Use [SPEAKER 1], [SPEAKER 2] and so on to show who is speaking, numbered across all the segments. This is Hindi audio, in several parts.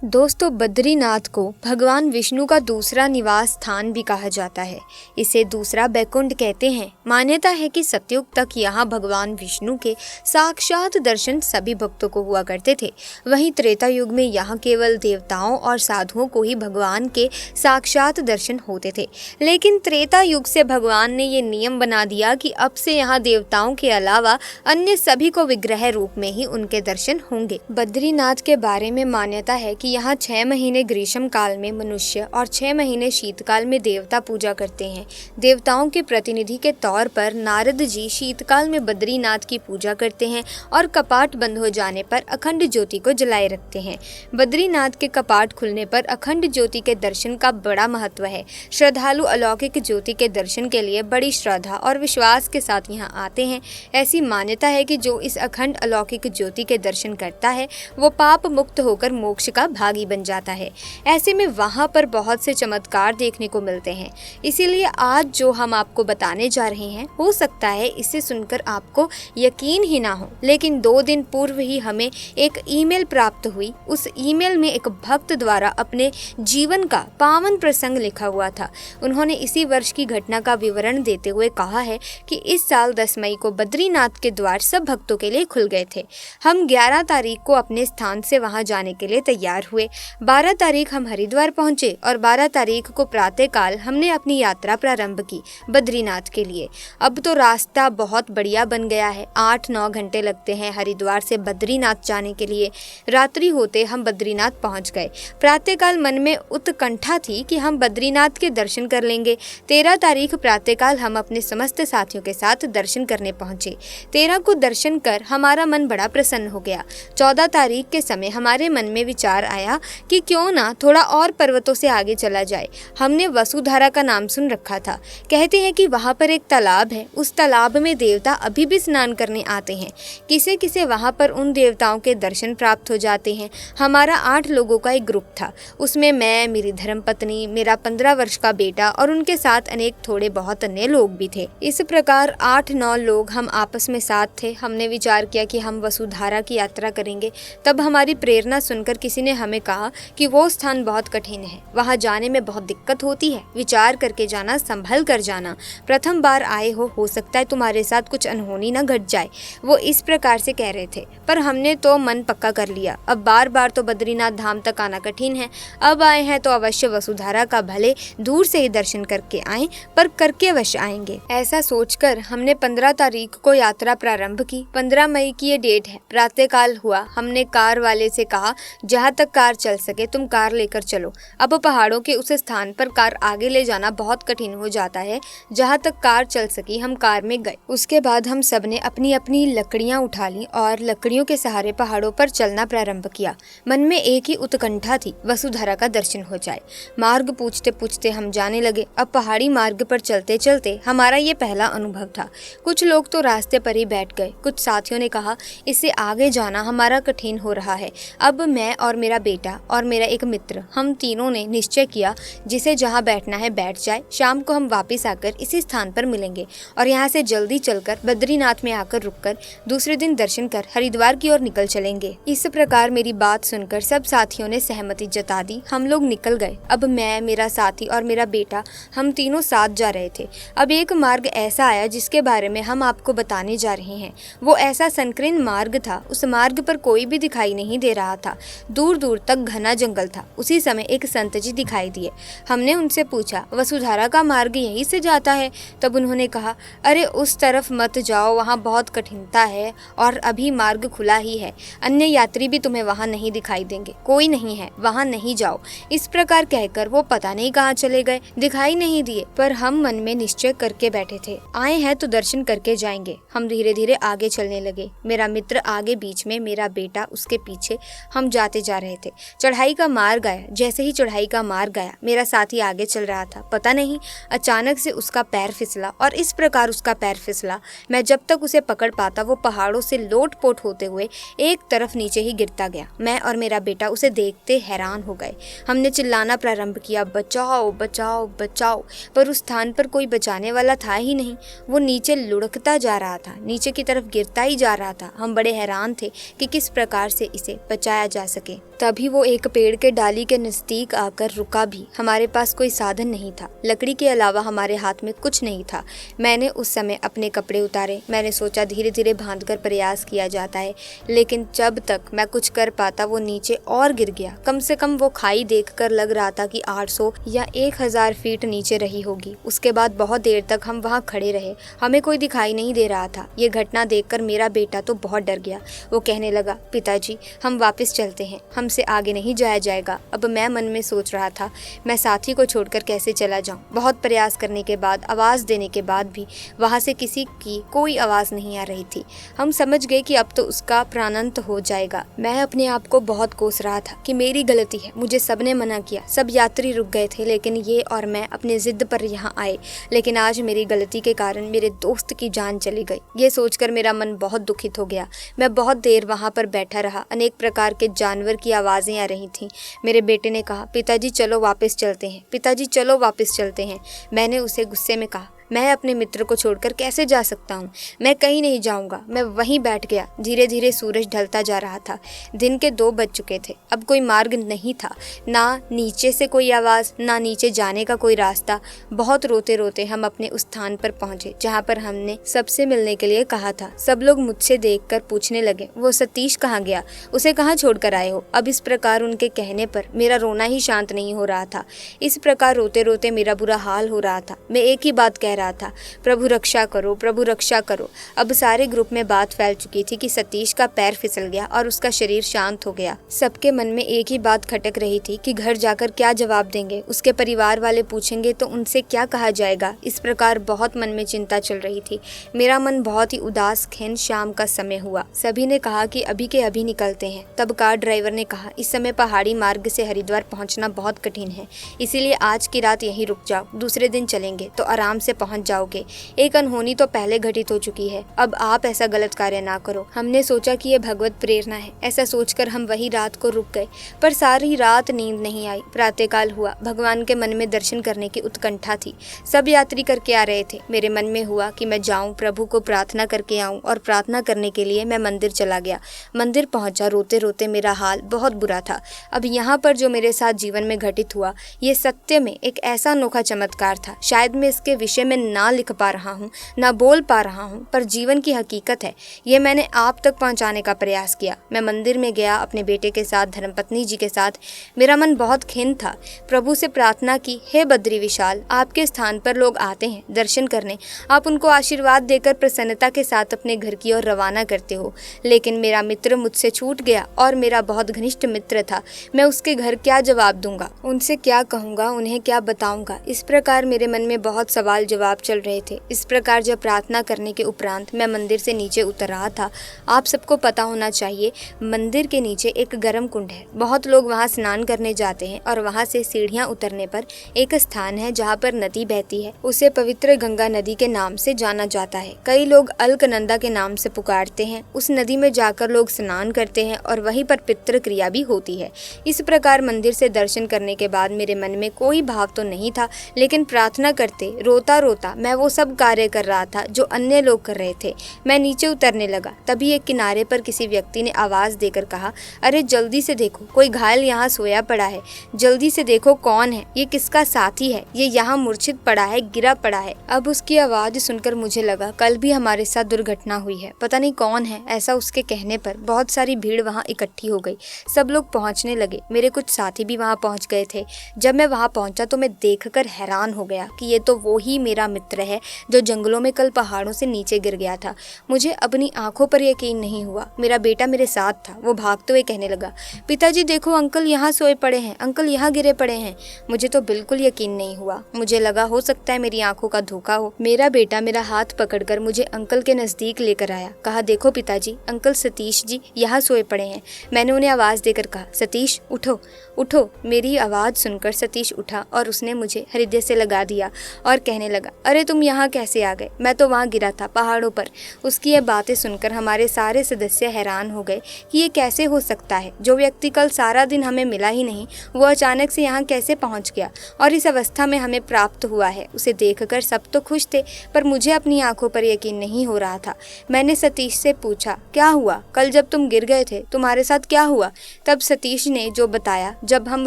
[SPEAKER 1] दोस्तों, बद्रीनाथ को भगवान विष्णु का दूसरा निवास स्थान भी कहा जाता है। इसे दूसरा बैकुंठ कहते हैं। मान्यता है कि सतयुग तक यहाँ भगवान विष्णु के साक्षात दर्शन सभी भक्तों को हुआ करते थे। वहीं त्रेता युग में यहाँ केवल देवताओं और साधुओं को ही भगवान के साक्षात दर्शन होते थे। लेकिन त्रेता युग से भगवान ने ये नियम बना दिया कि अब से यहाँ देवताओं के अलावा अन्य सभी को विग्रह रूप में ही उनके दर्शन होंगे। बद्रीनाथ के बारे में मान्यता है कि यहाँ 6 महीने ग्रीष्म काल में मनुष्य और 6 महीने शीतकाल में देवता पूजा करते हैं। देवताओं के प्रतिनिधि के तौर पर नारद जी शीतकाल में बद्रीनाथ की पूजा करते हैं और कपाट बंद हो जाने पर अखंड ज्योति को जलाए रखते हैं। बद्रीनाथ के कपाट खुलने पर अखंड ज्योति के दर्शन का बड़ा महत्व है। श्रद्धालु अलौकिक ज्योति के दर्शन के लिए बड़ी श्रद्धा और विश्वास के साथ यहाँ आते हैं। ऐसी मान्यता है कि जो इस अखंड अलौकिक ज्योति के दर्शन करता है वो पाप मुक्त होकर मोक्ष का भागी बन जाता है। ऐसे में वहाँ पर बहुत से चमत्कार देखने को मिलते हैं। इसीलिए आज जो हम आपको बताने जा रहे हैं, हो सकता है इसे सुनकर आपको यकीन ही ना हो, लेकिन 2 दिन पूर्व ही हमें एक ईमेल प्राप्त हुई। उस ईमेल में एक भक्त द्वारा अपने जीवन का पावन प्रसंग लिखा हुआ था। उन्होंने इसी वर्ष की घटना का विवरण देते हुए कहा है कि इस साल 10 मई को बद्रीनाथ के द्वार सब भक्तों के लिए खुल गए थे। हम 11 तारीख को अपने स्थान से वहां जाने के लिए तैयार हुए। 12 तारीख हम हरिद्वार पहुंचे और 12 तारीख को प्रातःकाल हमने अपनी यात्रा प्रारंभ की बद्रीनाथ के लिए। अब तो रास्ता बहुत बढ़िया बन गया है। 8-9 घंटे लगते हैं हरिद्वार से बद्रीनाथ जाने के लिए। रात्रि होते हम बद्रीनाथ पहुंच गए। प्रातःकाल मन में उत्कंठा थी कि हम बद्रीनाथ के दर्शन कर लेंगे। 13 तारीख प्रातःकाल हम अपने समस्त साथियों के साथ दर्शन करने पहुंचे। 13 को दर्शन कर हमारा मन बड़ा प्रसन्न हो गया। 14 तारीख के समय हमारे मन में विचार आया कि क्यों ना थोड़ा और पर्वतों से आगे चला जाए। हमने वसुधारा का नाम सुन रखा था। कहते हैं कि वहाँ पर एक तालाब है। उस तालाब में देवता अभी भी स्नान करने आते हैं। किसे किसे वहाँ पर उन देवताओं के दर्शन प्राप्त हो जाते हैं। हमारा 8 लोगों का एक ग्रुप था। उसमें मैं, मेरी धर्मपत्नी, मेरा 15 वर्ष का बेटा और उनके साथ अनेक थोड़े बहुत अन्य लोग भी थे। इस प्रकार 8-9 लोग हम आपस में साथ थे। हमने विचार किया कि हम वसुधारा की यात्रा करेंगे। तब हमारी प्रेरणा सुनकर किसी ने हमें कहा कि वो स्थान बहुत कठिन है, वहां जाने में बहुत दिक्कत होती है। विचार करके जाना, संभल कर जाना। प्रथम बार आए हो सकता है तुम्हारे साथ कुछ अनहोनी न घट जाए। वो इस प्रकार से कह रहे थे। पर हमने तो मन पक्का कर लिया। अब बार बार तो बद्रीनाथ धाम तक आना कठिन है। अब आए हैं तो अवश्य वसुधारा का भले दूर से ही दर्शन करके आए, पर करके अवश्य आएंगे। ऐसा सोचकर हमने 15 तारीख को यात्रा प्रारंभ की। 15 मई की ये डेट है। प्रातःकाल हुआ। हमने कार वाले से कहा, जहाँ तक कार चल सके तुम कार लेकर चलो। अब पहाड़ों के उस स्थान पर कार आगे ले जाना बहुत कठिन हो जाता है। जहाँ तक कार चल सकी हम कार में गए। उसके बाद हम सब ने अपनी अपनी लकड़ियाँ उठा ली और लकड़ियों के सहारे पहाड़ों पर चलना प्रारंभ किया। मन में एक ही उत्कंठा थी, वसुधारा का दर्शन हो जाए। मार्ग पूछते पूछते हम जाने लगे। अब पहाड़ी मार्ग पर चलते चलते हमारा ये पहला अनुभव था। कुछ लोग तो रास्ते पर ही बैठ गए। कुछ साथियों ने कहा, इससे आगे जाना हमारा कठिन हो रहा है। अब मैं और मेरा बेटा और मेरा एक मित्र, हम तीनों ने निश्चय किया जिसे जहाँ बैठना है बैठ जाए। शाम को हम वापस आकर इसी स्थान पर मिलेंगे और यहाँ से जल्दी चलकर बद्रीनाथ में आकर रुककर दूसरे दिन दर्शन कर हरिद्वार की ओर निकल चलेंगे। इस प्रकार मेरी बात सुनकर सब साथियों ने सहमति जता दी। हम लोग निकल गए। अब मैं, मेरा साथी और मेरा बेटा, हम तीनों साथ जा रहे थे। अब एक मार्ग ऐसा आया जिसके बारे में हम आपको बताने जा रहे हैं। वो ऐसा संकीर्ण मार्ग था, उस मार्ग पर कोई भी दिखाई नहीं दे रहा था। दूर दूर तक घना जंगल था। उसी समय एक संत जी दिखाई दिए। हमने उनसे पूछा, वसुधारा का मार्ग यहीं से जाता है? तब उन्होंने कहा, अरे उस तरफ मत जाओ, वहाँ बहुत कठिनता है और अभी मार्ग खुला ही है। अन्य यात्री भी तुम्हें वहाँ नहीं दिखाई देंगे। कोई नहीं है, वहाँ नहीं जाओ। इस प्रकार कहकर वो पता नहीं कहाँ चले गए, दिखाई नहीं दिए। पर हम मन में निश्चय करके बैठे थे, आए हैं तो दर्शन करके जाएंगे। हम धीरे धीरे आगे चलने लगे। मेरा मित्र आगे बीच में, मेरा बेटा उसके पीछे। हम जाते जा रहे थे। चढ़ाई का मार्ग आया। जैसे ही चढ़ाई का मार्ग आया, मेरा साथी आगे चल रहा था। पता नहीं अचानक से उसका पैर फिसला और इस प्रकार उसका पैर फिसला, मैं जब तक उसे पकड़ पाता वो पहाड़ों से लोटपोट होते हुए एक तरफ नीचे ही गिरता गया। मैं और मेरा बेटा उसे देखते हैरान हो गए। हमने चिल्लाना प्रारंभ किया, बचाओ बचाओ बचाओ, पर उस स्थान पर कोई बचाने वाला था ही नहीं। वो नीचे लुढ़कता जा रहा था, नीचे की तरफ गिरता ही जा रहा था। हम बड़े हैरान थे कि किस प्रकार से इसे बचाया जा सके। तभी तभी वो एक पेड़ के डाली के नजदीक आकर रुका भी। हमारे पास कोई साधन नहीं था, लकड़ी के अलावा हमारे हाथ में कुछ नहीं था। मैंने उस समय अपने कपड़े उतारे। मैंने सोचा धीरे धीरे बांधकर प्रयास किया जाता है, लेकिन जब तक मैं कुछ कर पाता वो नीचे और गिर गया। कम से कम वो खाई देखकर लग रहा था कि 800 या 1000 फीट नीचे रही होगी। उसके बाद बहुत देर तक हम वहाँ खड़े रहे, हमें कोई दिखाई नहीं दे रहा था। ये घटना देखकर मेरा बेटा तो बहुत डर गया। वो कहने लगा, पिताजी हम वापस चलते हैं, हमसे आगे नहीं जाया जाएगा। अब मैं मन में सोच रहा था मैं साथी को छोड़कर कैसे चला जाऊं। बहुत प्रयास करने के बाद, आवाज़ देने के बाद भी वहाँ से किसी की कोई आवाज़ नहीं आ रही थी। हम समझ गए कि अब तो उसका प्राणांत हो जाएगा। मैं अपने आप को बहुत कोस रहा था कि मेरी गलती है, मुझे सबने मना किया, सब यात्री रुक गए थे, लेकिन ये और मैं अपने जिद पर यहाँ आए। लेकिन आज मेरी गलती के कारण मेरे दोस्त की जान चली गई। ये सोचकर मेरा मन बहुत दुखित हो गया। मैं बहुत देर वहाँ पर बैठा रहा। अनेक प्रकार के जानवर की आवाज़ें आ रही थीं। मेरे बेटे ने कहा, पिताजी चलो वापस चलते हैं, पिताजी चलो वापस चलते हैं। मैंने उसे गुस्से में कहा, मैं अपने मित्र को छोड़कर कैसे जा सकता हूँ, मैं कहीं नहीं जाऊँगा। मैं वहीं बैठ गया। धीरे धीरे सूरज ढलता जा रहा था। दिन के 2 बज चुके थे। अब कोई मार्ग नहीं था, ना नीचे से कोई आवाज़, ना नीचे जाने का कोई रास्ता। बहुत रोते रोते हम अपने उस स्थान पर पहुँचे जहाँ पर हमने सबसे मिलने के लिए कहा था। सब लोग मुझसे देखकर पूछने लगे, वो सतीश कहाँ गया, उसे कहाँ छोड़कर आए हो। अब इस प्रकार उनके कहने पर मेरा रोना ही शांत नहीं हो रहा था। इस प्रकार रोते रोते मेरा बुरा हाल हो रहा था। मैं एक ही बात कह रहा था, प्रभु रक्षा करो, प्रभु रक्षा करो। अब सारे ग्रुप में बात फैल चुकी थी कि सतीश का पैर फिसल गया और उसका शरीर शांत हो गया। सबके मन में एक ही बात खटक रही थी कि घर जाकर क्या जवाब देंगे, उसके परिवार वाले पूछेंगे तो उनसे क्या कहा जाएगा। इस प्रकार बहुत मन में चिंता चल रही थी। मेरा मन बहुत ही उदास खिन्न। शाम का समय हुआ। सभी ने कहा कि अभी के अभी निकलते हैं। तब कार ड्राइवर ने कहा, इस समय पहाड़ी मार्ग से हरिद्वार पहुंचना बहुत कठिन है, इसीलिए आज की रात यहीं रुक जाओ, दूसरे दिन चलेंगे तो आराम से पहुंच जाओगे। एक अनहोनी तो पहले घटित हो चुकी है, अब आप ऐसा गलत कार्य ना करो। हमने सोचा कि ये भगवत प्रेरणा है। ऐसा सोचकर हम वही रात को रुक गए, पर सारी रात नींद नहीं आई। प्रातःकाल हुआ। भगवान के मन में दर्शन करने की उत्कंठा थी। सब यात्री करके आ रहे थे। मेरे मन में हुआ कि मैं जाऊं, प्रभु को प्रार्थना करके आऊं, और प्रार्थना करने के लिए मैं मंदिर चला गया। मंदिर पहुंचा। रोते रोते मेरा हाल बहुत बुरा था। अब यहाँ पर जो मेरे साथ जीवन में घटित हुआ, ये सत्य में एक ऐसा अनोखा चमत्कार था। शायद मैं इसके विषय में ना लिख पा रहा हूँ, ना बोल पा रहा हूँ, पर जीवन की हकीकत है। ये मैंने आप तक पहुँचाने का प्रयास किया। मैं मंदिर में गया अपने बेटे के साथ, धर्मपत्नी जी के साथ। मेरा मन बहुत खिन्न था। प्रभु से प्रार्थना की, हे बद्री विशाल, आपके स्थान पर लोग आते हैं दर्शन करने, आप उनको आशीर्वाद देकर प्रसन्नता के साथ अपने घर की ओर रवाना करते हो। लेकिन मेरा मित्र मुझसे छूट गया और मेरा बहुत घनिष्ठ मित्र था। मैं उसके घर क्या जवाब दूंगा, उनसे क्या कहूँगा, उन्हें क्या बताऊंगा। इस प्रकार मेरे मन में बहुत सवाल जवाब चल रहे थे। इस प्रकार जब प्रार्थना करने के उपरांत मैं मंदिर से नीचे उतर रहा था, आप सबको पता होना चाहिए मंदिर के नीचे एक गर्म कुंड है। बहुत लोग वहाँ स्नान करने जाते हैं और वहाँ से सीढ़ियाँ उतरने पर एक स्थान है जहाँ पर नदी बहती है। उसे पवित्र गंगा नदी के नाम से जाना जाता है। कई लोग अलकनंदा के नाम से पुकारते हैं। उस नदी में जाकर लोग स्नान करते हैं और वहीं पर पितृ क्रिया भी होती है। इस प्रकार मंदिर से दर्शन करने के बाद मेरे मन में कोई भाव तो नहीं था, लेकिन प्रार्थना करते रोता रोता मैं वो सब कार्य कर रहा था जो अन्य लोग कर रहे थे। मैं नीचे उतरने लगा। तभी एक किनारे पर किसी व्यक्ति ने आवाज देकर कहा, अरे जल्दी से देखो, कोई घायल यहाँ सोया पड़ा है, जल्दी से देखो कौन है, ये किसका साथी है, ये यहाँ मूर्छित पड़ा है, गिरा पड़ा है। अब उसकी आवाज सुनकर मुझे लगा कल भी हमारे साथ दुर्घटना हुई है, पता नहीं कौन है। ऐसा उसके कहने पर बहुत सारी भीड़ वहाँ इकट्ठी हो गई। सब लोग पहुँचने लगे। मेरे कुछ साथी भी वहाँ पहुँच गए थे। जब मैं वहाँ पहुँचा तो मैं देखकर हैरान हो गया कि ये तो वो ही मेरा मित्र है जो जंगलों में कल पहाड़ों से नीचे गिर गया था। मुझे अपनी आंखों पर यकीन नहीं हुआ। मेरा बेटा मेरे साथ था। वो भागते हुए कहने लगा, पिताजी देखो, अंकल यहाँ सोए पड़े हैं, अंकल यहाँ गिरे पड़े हैं। मुझे तो बिल्कुल यकीन नहीं हुआ। मुझे लगा हो सकता है मेरी आंखों का धोखा हो। मेरा बेटा मेरा हाथ पकड़कर मुझे अंकल के नजदीक लेकर आया। कहा, देखो पिताजी, अंकल सतीश जी यहाँ सोए पड़े हैं। मैंने उन्हें आवाज देकर कहा, सतीश उठो उठो। मेरी आवाज सुनकर सतीश उठा और उसने मुझे हृदय से लगा दिया और कहने लगा, लगा, अरे तुम यहाँ कैसे आ गए? मैं तो वहाँ गिरा था पहाड़ों पर। उसकी ये बातें सुनकर हमारे सारे सदस्य हैरान हो गए कि ये कैसे हो सकता है, जो व्यक्ति कल सारा दिन हमें मिला ही नहीं वो अचानक से यहाँ कैसे पहुँच गया और इस अवस्था में हमें प्राप्त हुआ है। उसे देखकर सब तो खुश थे, पर मुझे अपनी आंखों पर यकीन नहीं हो रहा था। मैंने सतीश से पूछा, क्या हुआ? कल जब तुम गिर गए थे तुम्हारे साथ क्या हुआ? तब सतीश ने जो बताया, जब हम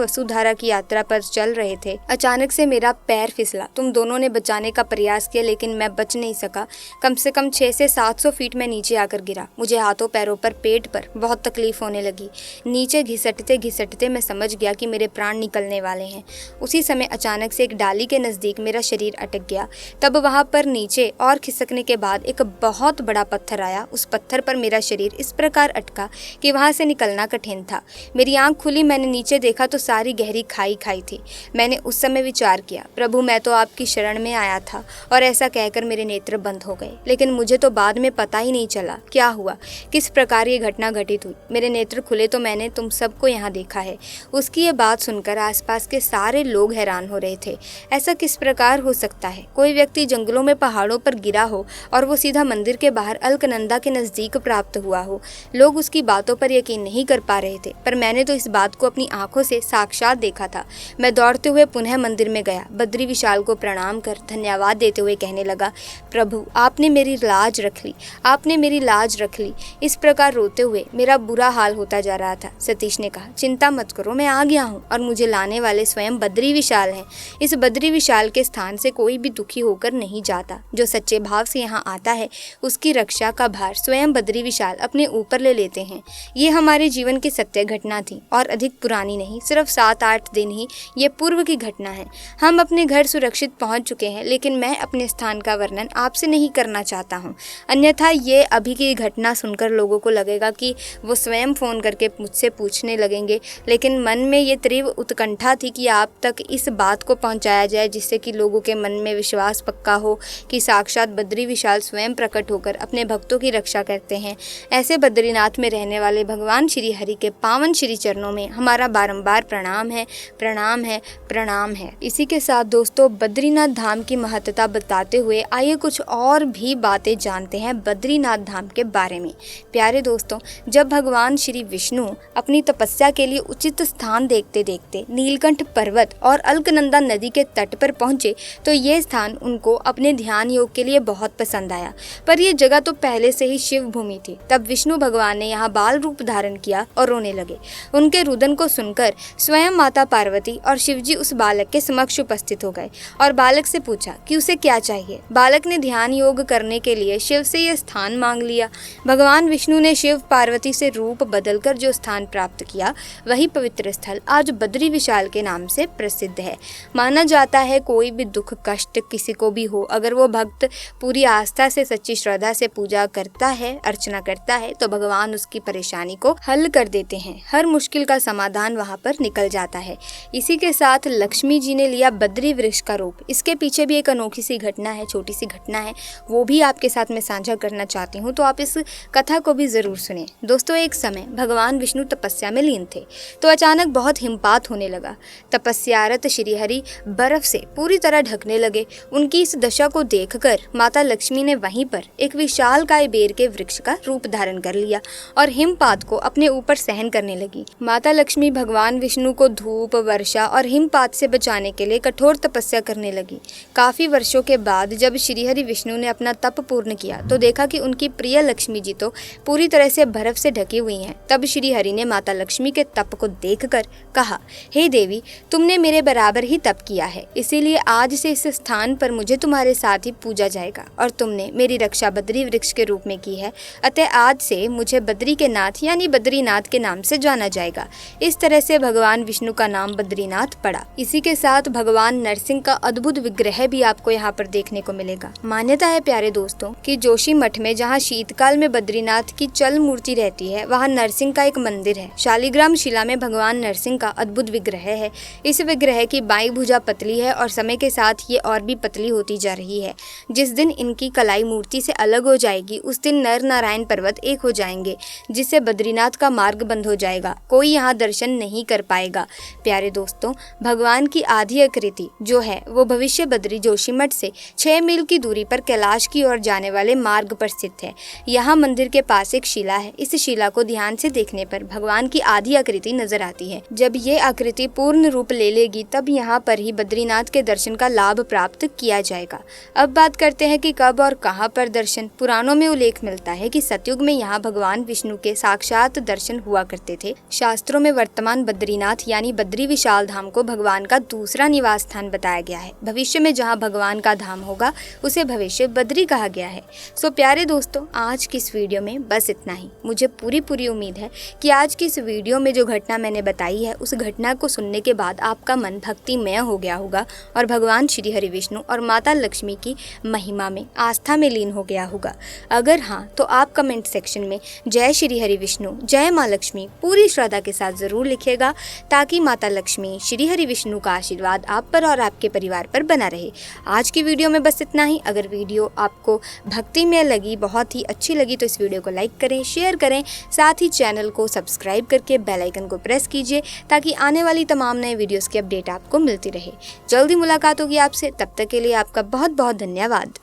[SPEAKER 1] वसुधारा की यात्रा पर चल रहे थे अचानक से मेरा पैर फिसला। तुम दोनों ने बचाने का प्रयास किया लेकिन मैं बच नहीं सका। कम से कम 600 से 700 फीट में नीचे आकर गिरा। मुझे हाथों पैरों पर, पेट पर बहुत तकलीफ होने लगी। नीचे घिसटते घिसटते मैं समझ गया कि मेरे प्राण निकलने वाले हैं। उसी समय अचानक से एक डाली के नज़दीक मेरा शरीर अटक गया। तब वहाँ पर नीचे और खिसकने के बाद एक बहुत बड़ा पत्थर आया। उस पत्थर पर मेरा शरीर इस प्रकार अटका कि वहाँ से निकलना कठिन था। मेरी आंख खुली, मैंने नीचे देखा तो सारी गहरी खाई थी। मैंने उस समय विचार किया, प्रभु मैं तो आपकी शरण में आया था, और ऐसा कहकर मेरे नेत्र बंद हो गए। लेकिन मुझे तो बाद में पता ही नहीं चला क्या हुआ, किस प्रकार ये घटना घटित हुई। मेरे नेत्र खुले तो मैंने तुम सबको यहाँ देखा है। उसकी ये बात सुनकर आसपास के सारे लोग हैरान हो रहे थे। ऐसा किस प्रकार हो सकता है? कोई व्यक्ति जंगलों में पहाड़ों पर गिरा हो और वो सीधा मंदिर के बाहर अलकनंदा के नज़दीक प्राप्त हुआ हो। लोग उसकी बातों पर यकीन नहीं कर पा रहे थे, पर मैंने तो इस बात को अपनी आंखों से साक्षात देखा था। मैं दौड़ते हुए पुनः मंदिर में गया। बद्री विशाल को प्रणाम कर धन्यवाद देते हुए कहने लगा, प्रभु आपने मेरी लाज रख ली, आपने मेरी लाज रख ली। इस प्रकार रोते हुए मेरा बुरा हाल होता जा रहा था। सतीश ने कहा, चिंता मत करो, मैं आ गया हूँ और मुझे लाने वाले स्वयं बद्री विशाल हैं। इस बद्री विशाल के स्थान से कोई भी दुखी होकर नहीं जाता। जो सच्चे भाव से यहाँ आता है उसकी रक्षा का भार स्वयं बद्री विशाल अपने ऊपर ले लेते हैं। ये हमारे जीवन की सत्य घटना थी और अधिक पुरानी नहीं, सिर्फ 7-8 दिन ही ये पूर्व की घटना है। हम अपने घर सुरक्षित पहुंच चुके हैं, लेकिन मैं अपने स्थान का वर्णन आपसे नहीं करना चाहता हूं। अन्यथा ये अभी की घटना सुनकर लोगों को लगेगा कि वो स्वयं फ़ोन करके मुझसे पूछने लगेंगे। लेकिन मन में ये तीव्र उत्कंठा थी कि आप तक इस बात को पहुंचाया जाए जिससे कि लोगों के मन में विश्वास पक्का हो कि साक्षात बद्री विशाल स्वयं प्रकट होकर अपने भक्तों की रक्षा करते हैं। ऐसे बद्रीनाथ में रहने वाले भगवान श्री हरि के पावन श्री चरणों में हमारा बारंबार प्रणाम है, प्रणाम है, प्रणाम है। इसी के साथ दोस्तों बद्रीनाथ धाम की महत्ता बताते हुए आइए कुछ और भी बातें जानते हैं बद्रीनाथ धाम के बारे में। प्यारे दोस्तों, जब भगवान श्री विष्णु अपनी तपस्या के लिए उचित स्थान देखते देखते नीलकंठ पर्वत और अलकनंदा नदी के तट पर पहुंचे तो ये स्थान उनको अपने ध्यान योग के लिए बहुत पसंद आया। पर यह जगह तो पहले से ही शिव भूमि थी। तब विष्णु भगवान ने यहाँ बाल रूप धारण किया और रोने लगे। उनके रुदन को सुनकर स्वयं माता पार्वती और शिवजी उस बालक के समक्ष उपस्थित हो गए और बालक से पूछा कि उसे क्या चाहिए। बालक ने ध्यान योग करने के लिए शिव से यह स्थान मांग लिया। भगवान विष्णु ने शिव पार्वती से रूप बदलकर जो स्थान प्राप्त किया वही पवित्र स्थल आज बद्री विशाल के नाम से प्रसिद्ध है। माना जाता है कोई भी दुख कष्ट किसी को भी हो, अगर वो भक्त पूरी आस्था से सच्ची श्रद्धा से पूजा करता है, अर्चना करता है, तो भगवान उसकी परेशानी को हल कर देते हैं। हर मुश्किल का समाधान वहाँ पर निकल जाता है। इसी के साथ लक्ष्मी जी ने लिया बद्री वृक्ष का रूप। इसके पीछे भी एक अनोखी सी घटना है, छोटी सी घटना है, वो भी आपके साथ मैं साझा करना चाहती हूँ, तो आप इस कथा को भी जरूर सुने। दोस्तों, एक समय भगवान विष्णु तपस्या में लीन थे तो अचानक बहुत हिमपात होने लगा। तपस्यारत श्रीहरि बर्फ से पूरी तरह ढकने लगे। उनकी इस दशा को देखकर माता लक्ष्मी ने वहीं पर एक विशालकाय बेर के वृक्ष का रूप धारण कर लिया और हिमपात को अपने ऊपर सहन करने लगी। माता लक्ष्मी भगवान विष्णु को धूप, वर्षा और हिमपात से बचाने के लिए कठोर तपस्या करने लगी। काफी वर्षों के बाद जब श्रीहरि विष्णु ने अपना तप पूर्ण किया तो देखा कि उनकी प्रिय लक्ष्मी जी तो पूरी तरह से बर्फ से ढकी हुई हैं। तब श्रीहरि ने माता लक्ष्मी के तप को देखकर कहा, हे देवी, तुमने मेरे बराबर ही तप किया है, इसीलिए आज से इस स्थान पर मुझे तुम्हारे साथ ही पूजा जाएगा और तुमने मेरी रक्षा बद्री वृक्ष के रूप में की है, अतः आज से मुझे बद्री के नाथ यानी बद्रीनाथ के नाम से जाना जाएगा। इस तरह से भगवान विष्णु का नाम बद्रीनाथ पड़ा। इसी के साथ भगवान नरसिंह का अद्भुत विग्रह भी आपको यहाँ पर देखने को मिलेगा। मान्यता है प्यारे दोस्तों कि जोशी मठ में जहाँ शीतकाल में बद्रीनाथ की चल मूर्ति रहती है वहाँ नरसिंह का एक मंदिर है। शालिग्राम शिला में भगवान नरसिंह का अद्भुत विग्रह है। इस विग्रह की बाईं भुजा पतली है और समय के साथ ये और भी पतली होती जा रही है। जिस दिन इनकी कलाई मूर्ति से अलग हो जाएगी उस दिन नर नारायण पर्वत एक हो जाएंगे, जिससे बद्रीनाथ का मार्ग बंद हो जाएगा, कोई यहाँ दर्शन नहीं कर पाएगा। प्यारे दोस्तों, भगवान की आधी आकृति जो है वो भविष्य बद्री जो जोशीमठ से 6 मील की दूरी पर कैलाश की ओर जाने वाले मार्ग पर स्थित है। यहाँ मंदिर के पास एक शिला है। इस शिला को ध्यान से देखने पर भगवान की आधी आकृति नजर आती है। जब ये आकृति पूर्ण रूप ले लेगी तब यहाँ पर ही बद्रीनाथ के दर्शन का लाभ प्राप्त किया जाएगा। अब बात करते हैं कि कब और कहाँ पर दर्शन। पुराणों में उल्लेख मिलता है कि सतयुग में यहाँ भगवान विष्णु के साक्षात दर्शन हुआ करते थे। शास्त्रों में वर्तमान बद्रीनाथ यानी बद्री विशाल धाम को भगवान का दूसरा निवास स्थान बताया गया है। भविष्य में जहाँ भगवान का धाम होगा उसे भविष्य बद्री कहा गया है। सो प्यारे दोस्तों, आज की इस वीडियो में बस इतना ही। मुझे पूरी उम्मीद है कि आज की इस वीडियो में जो घटना मैंने बताई है उस घटना को सुनने के बाद आपका मन भक्तिमय हो गया होगा और भगवान श्री हरि विष्णु और माता लक्ष्मी की महिमा में, आस्था में लीन हो गया होगा। अगर हाँ तो आप कमेंट सेक्शन में जय श्री हरि विष्णु, जय माँ लक्ष्मी पूरी श्रद्धा के साथ जरूर लिखिएगा, ताकि माता लक्ष्मी, श्री हरि विष्णु का आशीर्वाद आप पर और आपके परिवार पर बना रहे। आज की वीडियो में बस इतना ही। अगर वीडियो आपको भक्तिमय लगी, बहुत ही अच्छी लगी, तो इस वीडियो को लाइक करें, शेयर करें, साथ ही चैनल को सब्सक्राइब करके बेल आइकन को प्रेस कीजिए ताकि आने वाली तमाम नए वीडियोस की अपडेट आपको मिलती रहे। जल्दी मुलाकात होगी आपसे, तब तक के लिए आपका बहुत बहुत धन्यवाद।